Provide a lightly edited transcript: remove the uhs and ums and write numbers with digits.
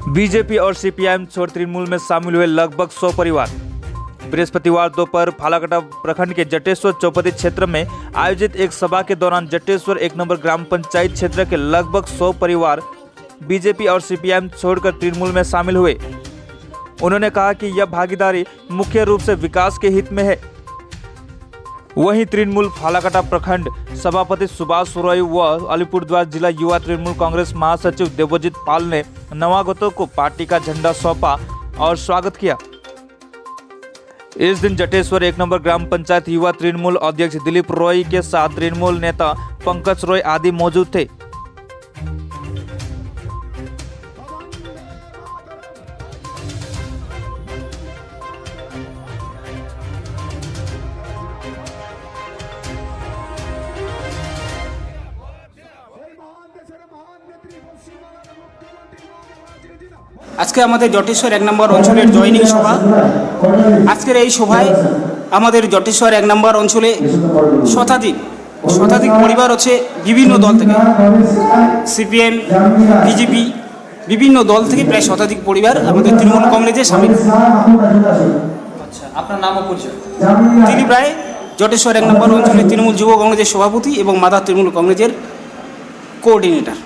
BJP और CPIM छोड़ तृणमूल में शामिल हुए लगभग 100 परिवार। बृहस्पतिवार दोपहर फालाकाटा प्रखंड के जटेश्वर चौपदी क्षेत्र में आयोजित एक सभा के दौरान जटेश्वर 1 नंबर ग्राम पंचायत क्षेत्र के लगभग 100 परिवार बीजेपी और सीपीआईएम छोड़कर तृणमूल में शामिल हुए। उन्होंने कहा कि यह भागीदारी मुख्य रूप से विकास के हित में है। वहीं तृणमूल फालाकाटा प्रखंड सभापति सुभाष रॉय व अलीपुरद्वार जिला युवा तृणमूल कांग्रेस महासचिव देवजीत पाल ने नवागतों को पार्टी का झंडा सौंपा और स्वागत किया। इस दिन जटेश्वर 1 नंबर ग्राम पंचायत युवा तृणमूल अध्यक्ष दिलीप रॉय के साथ तृणमूल नेता पंकज रॉय आदि मौजूद थे। আজকে আমাদের জটেশ্বর 1 নম্বর অঞ্চলের জয়নিং সভা। আজকের এই সভায় আমাদের জটেশ্বর 1 নম্বর অঞ্চলে শতাধিক পরিবার হচ্ছে বিভিন্ন দল থেকে, সিপিএম, বিজেপি, বিভিন্ন দল থেকে প্রায় শতাধিক পরিবার আমাদের তৃণমূল কংগ্রেসে সামিল। আচ্ছা, আপনার নাম ও পরিচয়? দিলীপ রায়, জটেশ্বর 1 নম্বর অঞ্চলের তৃণমূল যুব কংগ্রেসের সভাপতি এবং মাদার তৃণমূল কংগ্রেসের কোঅর্ডিনেটর।